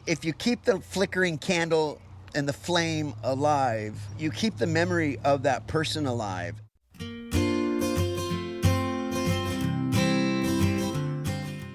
If you keep the flickering candle and the flame alive, you keep the memory of that person alive.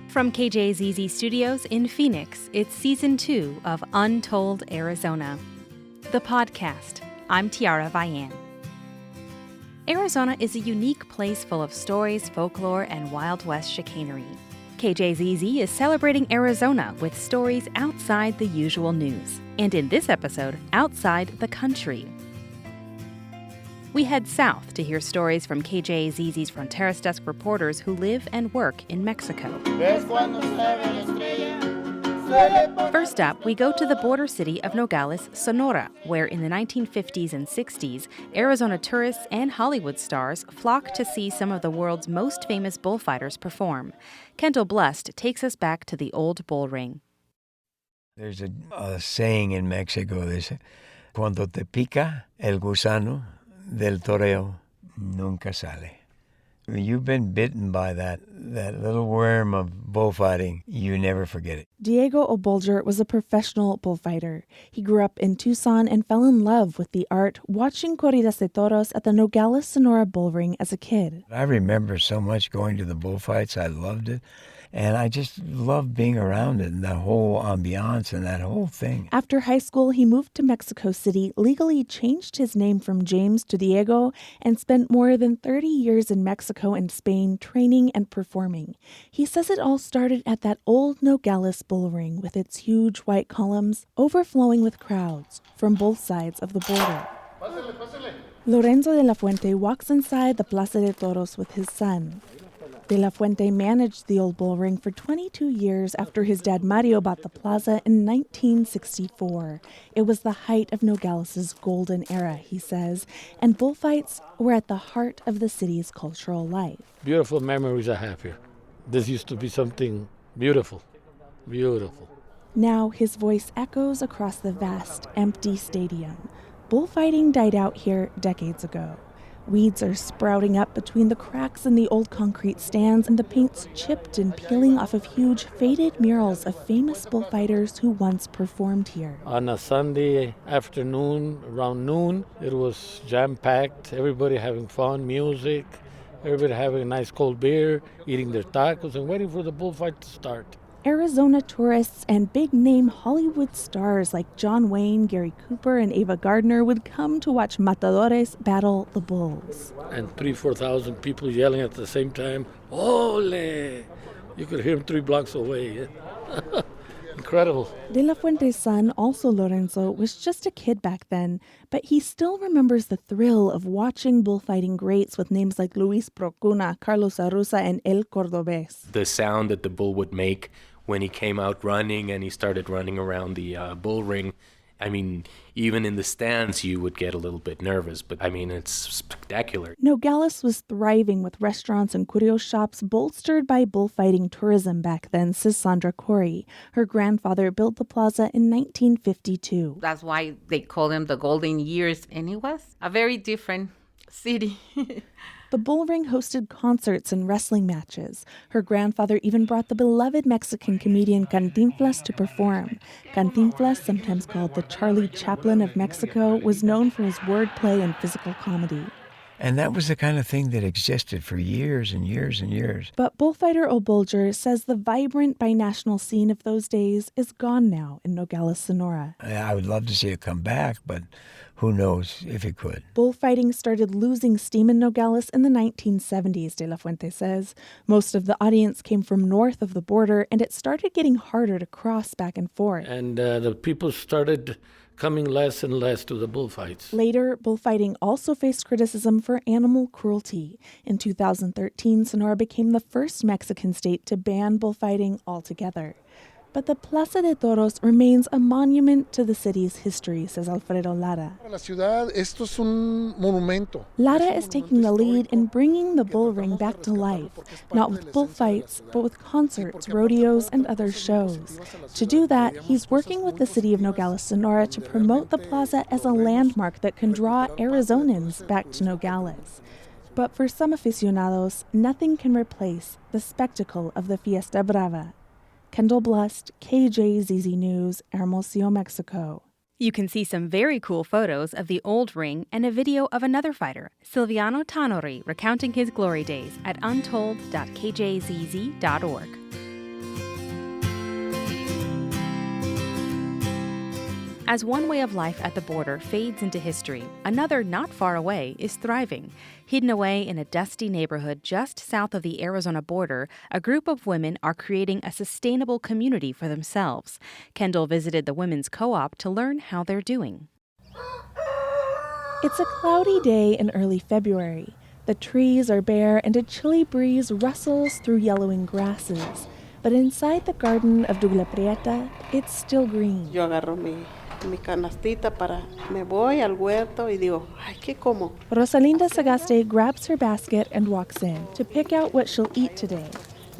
From KJZZ Studios in Phoenix, it's Season 2 of Untold Arizona, the podcast. I'm Tiara Vian. Arizona is a unique place full of stories, folklore, and Wild West chicanery. KJZZ is celebrating Arizona with stories outside the usual news, and in this episode, outside the country. We head south to hear stories from KJZZ's Fronteras Desk reporters who live and work in Mexico. First up, we go to the border city of Nogales, Sonora, where in the 1950s and 60s, Arizona tourists and Hollywood stars flocked to see some of the world's most famous bullfighters perform. Kendall Blust takes us back to the old bull ring. There's a saying in Mexico, they say, cuando te pica el gusano del toreo, nunca sale. When you've been bitten by that little worm of bullfighting, you never forget it. Diego Obolger was a professional bullfighter. He grew up in Tucson and fell in love with the art watching corridas de toros at the Nogales Sonora Bull Ring as a kid. I remember so much going to the bullfights. I loved it. And I just loved being around it and that whole ambiance and that whole thing. After high school, he moved to Mexico City, legally changed his name from James to Diego, and spent more than 30 years in Mexico and Spain training and performing. He says it all started at that old Nogales bull ring with its huge white columns overflowing with crowds from both sides of the border. Lorenzo de la Fuente walks inside the Plaza de Toros with his son. De la Fuente managed the old bull ring for 22 years after his dad Mario bought the plaza in 1964. It was the height of Nogales' golden era, he says, and bullfights were at the heart of the city's cultural life. Beautiful memories I have here. This used to be something beautiful, beautiful. Now his voice echoes across the vast, empty stadium. Bullfighting died out here decades ago. Weeds are sprouting up between the cracks in the old concrete stands, and the paint's chipped and peeling off of huge, faded murals of famous bullfighters who once performed here. On a Sunday afternoon, around noon, it was jam-packed, everybody having fun, music, everybody having a nice cold beer, eating their tacos, and waiting for the bullfight to start. Arizona tourists and big-name Hollywood stars like John Wayne, Gary Cooper, and Ava Gardner would come to watch matadores battle the bulls. And 3,000-4,000 people yelling at the same time, "Ole!" You could hear them 3 blocks away. Incredible. De la Fuente's son, also Lorenzo, was just a kid back then, but he still remembers the thrill of watching bullfighting greats with names like Luis Procuna, Carlos Arruza, and El Cordobés. The sound that the bull would make when he came out running and he started running around the bull ring, I mean, even in the stands, you would get a little bit nervous, but I mean, it's spectacular. Nogales was thriving with restaurants and curio shops bolstered by bullfighting tourism back then, says Sandra Corey. Her grandfather built the plaza in 1952. That's why they call them the golden years, and it was a very different city. The bull ring hosted concerts and wrestling matches. Her grandfather even brought the beloved Mexican comedian Cantinflas to perform. Cantinflas, sometimes called the Charlie Chaplin of Mexico, was known for his wordplay and physical comedy. And that was the kind of thing that existed for years and years and years. But bullfighter Obolger says the vibrant binational scene of those days is gone now in Nogales, Sonora. I would love to see it come back, but who knows if it could. Bullfighting started losing steam in Nogales in the 1970s, De La Fuente says. Most of the audience came from north of the border, and it started getting harder to cross back and forth. And the people started coming less and less to the bullfights. Later, bullfighting also faced criticism for animal cruelty. In 2013, Sonora became the first Mexican state to ban bullfighting altogether. But the Plaza de Toros remains a monument to the city's history, says Alfredo Lara. Lara is taking the lead in bringing the bull ring back to life, not with bullfights, but with concerts, rodeos, and other shows. To do that, he's working with the city of Nogales, Sonora to promote the plaza as a landmark that can draw Arizonans back to Nogales. But for some aficionados, nothing can replace the spectacle of the Fiesta Brava. Kendall Blust, KJZZ News, Hermosillo, Mexico. You can see some very cool photos of the old ring and a video of another fighter, Silviano Tanori, recounting his glory days at untold.kjzz.org. As one way of life at the border fades into history, another not far away is thriving. Hidden away in a dusty neighborhood just south of the Arizona border, a group of women are creating a sustainable community for themselves. Kendall visited the women's co-op to learn how they're doing. It's a cloudy day in early February. The trees are bare and a chilly breeze rustles through yellowing grasses. But inside the garden of Dougla Prieta, it's still green. Yo agarro mi canastita me voy al huerto y digo, ay, ¿qué como? Rosalinda Sagaste grabs her basket and walks in to pick out what she'll eat today.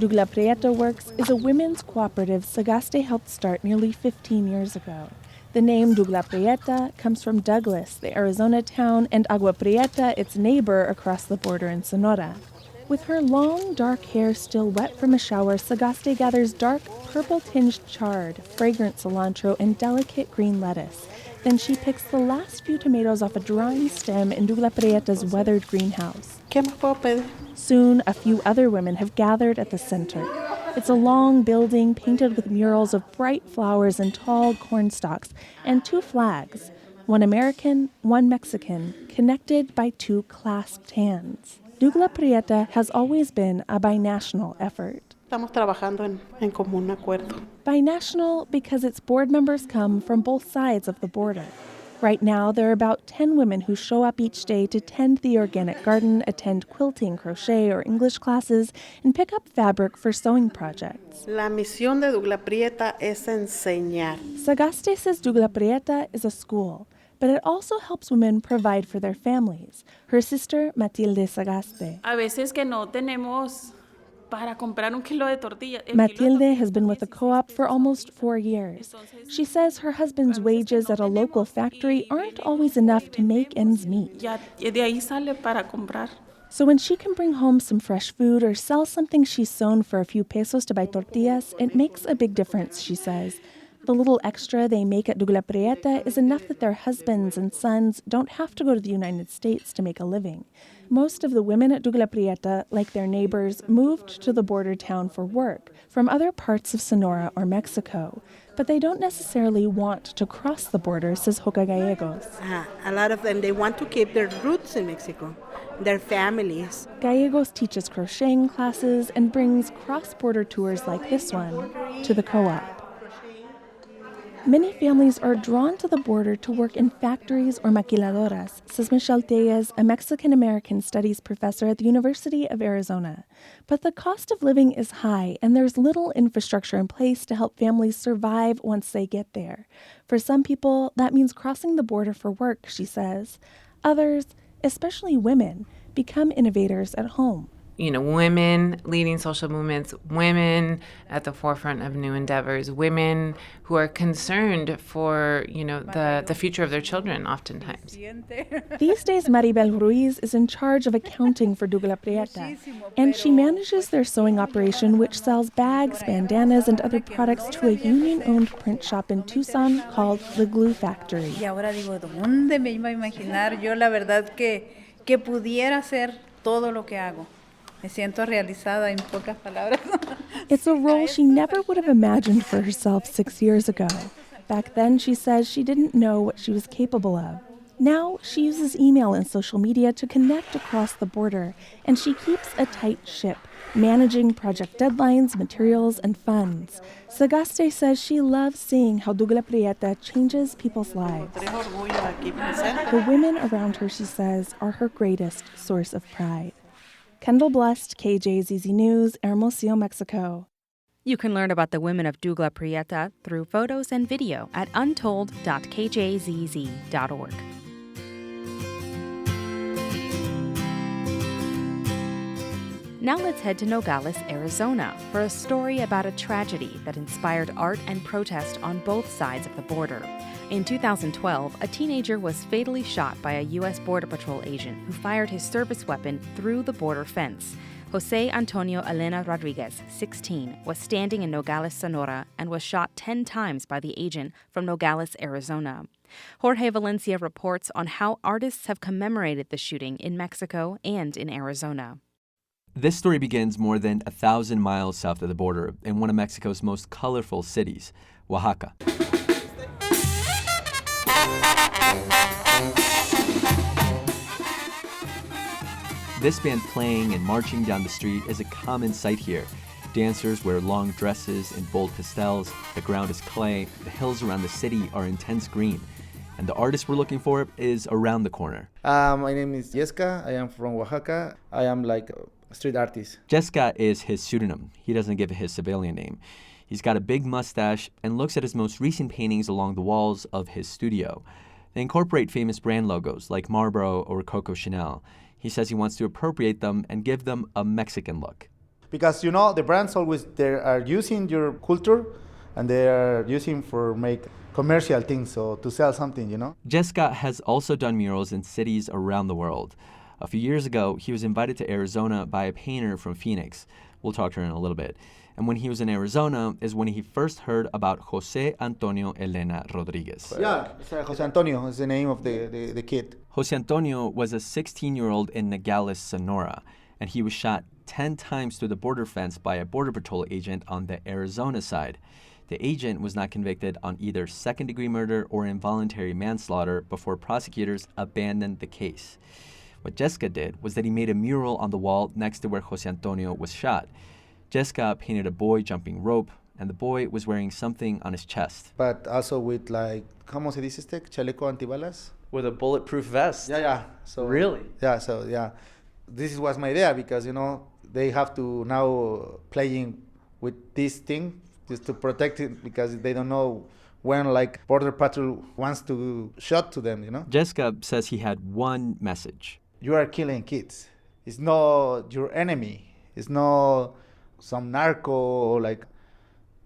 Dougla Prieta Works is a women's cooperative Sagaste helped start nearly 15 years ago. The name Dougla Prieta comes from Douglas, the Arizona town, and Agua Prieta, its neighbor across the border in Sonora. With her long, dark hair still wet from a shower, Sagaste gathers dark, purple-tinged chard, fragrant cilantro, and delicate green lettuce. Then she picks the last few tomatoes off a drying stem in Dougla Prieta's weathered greenhouse. ¿Qué más puedo pedir? Soon, a few other women have gathered at the center. It's a long building painted with murals of bright flowers and tall corn stalks, and two flags, one American, one Mexican, connected by two clasped hands. Dougla Prieta has always been a binational effort. Estamos trabajando en común acuerdo. Binational because its board members come from both sides of the border. Right now, there are about 10 women who show up each day to tend the organic garden, attend quilting, crochet, or English classes, and pick up fabric for sewing projects. La misión de Dougla Prieta es enseñar. Sagaste says Dougla Prieta is a school, but it also helps women provide for their families. Her sister, Matilde Sagaste. A veces que no tenemos para comprar un kilo de tortilla. Matilde has been with the co-op for almost 4 years. She says her husband's wages at a local factory aren't always enough to make ends meet. Ya de ahí sale para comprar. So when she can bring home some fresh food or sell something she's sewn for a few pesos to buy tortillas, it makes a big difference, she says. The little extra they make at Dougla Prieta is enough that their husbands and sons don't have to go to the United States to make a living. Most of the women at Dougla Prieta, like their neighbors, moved to the border town for work from other parts of Sonora or Mexico. But they don't necessarily want to cross the border, says Joca Gallegos. A lot of them, they want to keep their roots in Mexico, their families. Gallegos teaches crocheting classes and brings cross-border tours like this one to the co-op. Many families are drawn to the border to work in factories or maquiladoras, says Michelle Tellez, a Mexican-American studies professor at the University of Arizona. But the cost of living is high, and there's little infrastructure in place to help families survive once they get there. For some people, that means crossing the border for work, she says. Others, especially women, become innovators at home. You know, women leading social movements, women at the forefront of new endeavors, women who are concerned for, you know, the future of their children oftentimes. These days, Maribel Ruiz is in charge of accounting for Dougla Prieta, and she manages their sewing operation, which sells bags, bandanas, and other products to a union-owned print shop in Tucson called The Glue Factory. Y ahora digo, ¿dónde me iba a imaginar yo la verdad que pudiera hacer todo lo que hago? Me siento realizada en pocas palabras. It's a role she never would have imagined for herself 6 years ago. Back then, she says she didn't know what she was capable of. Now, she uses email and social media to connect across the border, and she keeps a tight ship, managing project deadlines, materials, and funds. Sagaste says she loves seeing how Dougla Prieta changes people's lives. The women around her, she says, are her greatest source of pride. Kendall Blust, KJZZ News, Hermosillo, Mexico. You can learn about the women of Dougla Prieta through photos and video at untold.kjzz.org. Now let's head to Nogales, Arizona, for a story about a tragedy that inspired art and protest on both sides of the border. In 2012, a teenager was fatally shot by a U.S. Border Patrol agent who fired his service weapon through the border fence. Jose Antonio Elena Rodriguez, 16, was standing in Nogales, Sonora, and was shot 10 times by the agent from Nogales, Arizona. Jorge Valencia reports on how artists have commemorated the shooting in Mexico and in Arizona. This story begins more than 1,000 miles south of the border in one of Mexico's most colorful cities, Oaxaca. This band playing and marching down the street is a common sight here. Dancers wear long dresses in bold pastels, the ground is clay, the hills around the city are intense green, and the artist we're looking for is around the corner. My name is Jessica, I am from Oaxaca, I am like a street artist. Jessica is his pseudonym. He doesn't give it his civilian name. He's got a big mustache and looks at his most recent paintings along the walls of his studio. They incorporate famous brand logos like Marlboro or Coco Chanel. He says he wants to appropriate them and give them a Mexican look. Because, you know, the brands always, they are using your culture and they are using for make commercial things, so to sell something, you know. Jessica has also done murals in cities around the world. A few years ago, he was invited to Arizona by a painter from Phoenix. We'll talk to her in a little bit. And when he was in Arizona is when he first heard about Jose Antonio Elena Rodriguez. Yeah, Jose Antonio is the name of the kid. Jose Antonio was a 16-year-old in Nogales, Sonora, and he was shot 10 times through the border fence by a Border Patrol agent on the Arizona side. The agent was not convicted on either second-degree murder or involuntary manslaughter before prosecutors abandoned the case. What Jessica did was that he made a mural on the wall next to where Jose Antonio was shot. Jessica painted a boy jumping rope, and the boy was wearing something on his chest. But also with like, ¿cómo se dice este? Chaleco antibalas? With a bulletproof vest? Yeah. So really? Yeah. This was my idea because, you know, they have to now playing with this thing just to protect it because they don't know when like Border Patrol wants to shot to them, you know? Jessica says he had one message. You are killing kids. It's not your enemy. It's not some narco or like,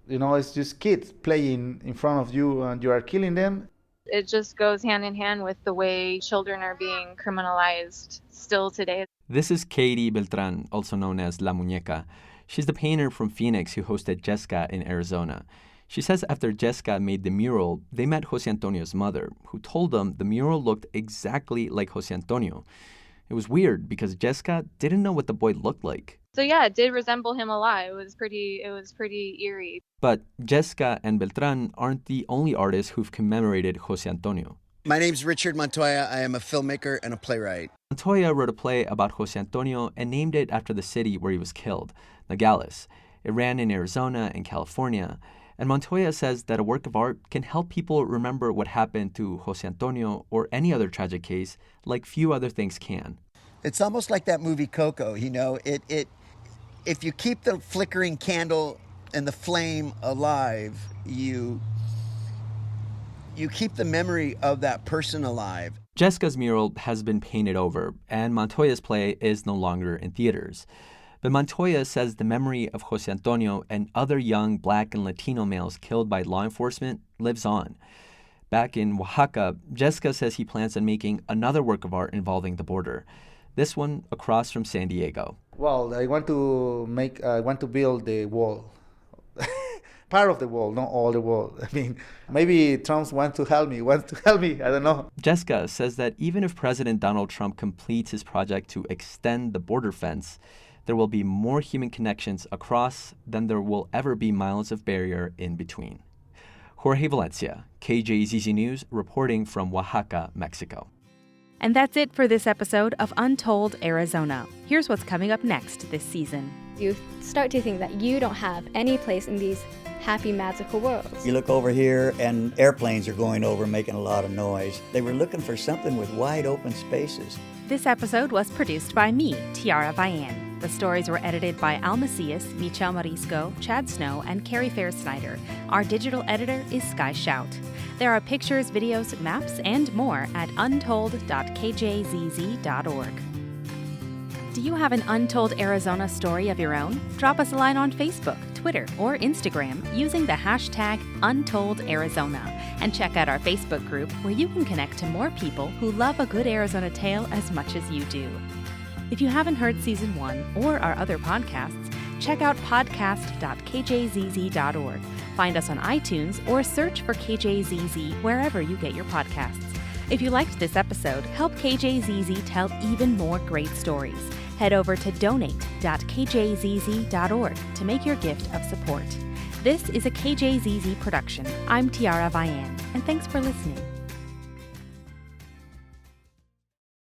you know, it's just kids playing in front of you and you are killing them. It just goes hand in hand with the way children are being criminalized still today. This is Katie Beltran, also known as La Muñeca. She's the painter from Phoenix who hosted Jessica in Arizona. She says after Jessica made the mural, they met Jose Antonio's mother, who told them the mural looked exactly like Jose Antonio. It was weird because Jessica didn't know what the boy looked like. So yeah, it did resemble him a lot. It was pretty eerie. But Jessica and Beltran aren't the only artists who've commemorated Jose Antonio. My name's Richard Montoya. I am a filmmaker and a playwright. Montoya wrote a play about Jose Antonio and named it after the city where he was killed, Nogales. It ran in Arizona and California. And Montoya says that a work of art can help people remember what happened to Jose Antonio or any other tragic case like few other things can. It's almost like that movie Coco, you know. If you keep the flickering candle and the flame alive, you keep the memory of that person alive. Jessica's mural has been painted over, and Montoya's play is no longer in theaters. But Montoya says the memory of Jose Antonio and other young Black and Latino males killed by law enforcement lives on. Back in Oaxaca, Jessica says he plans on making another work of art involving the border. This one across from San Diego. Well, I want to build the wall. Part of the wall, not all the wall. I mean, maybe Trump wants to help me, I don't know. Jessica says that even if President Donald Trump completes his project to extend the border fence, there will be more human connections across than there will ever be miles of barrier in between. Jorge Valencia, KJZZ News, reporting from Oaxaca, Mexico. And that's it for this episode of Untold Arizona. Here's what's coming up next this season. You start to think that you don't have any place in these happy, magical worlds. You look over here and airplanes are going over making a lot of noise. They were looking for something with wide open spaces. This episode was produced by me, Tiara Vian. The stories were edited by Al Macias, Michelle Marisco, Chad Snow, and Carrie Fair Snyder. Our digital editor is Sky Shout. There are pictures, videos, maps, and more at untold.kjzz.org. Do you have an Untold Arizona story of your own? Drop us a line on Facebook, Twitter, or Instagram using the hashtag UntoldArizona. And check out our Facebook group where you can connect to more people who love a good Arizona tale as much as you do. If you haven't heard Season 1 or our other podcasts, check out podcast.kjzz.org. Find us on iTunes or search for KJZZ wherever you get your podcasts. If you liked this episode, help KJZZ tell even more great stories. Head over to donate.kjzz.org to make your gift of support. This is a KJZZ production. I'm Tiara Vian, and thanks for listening.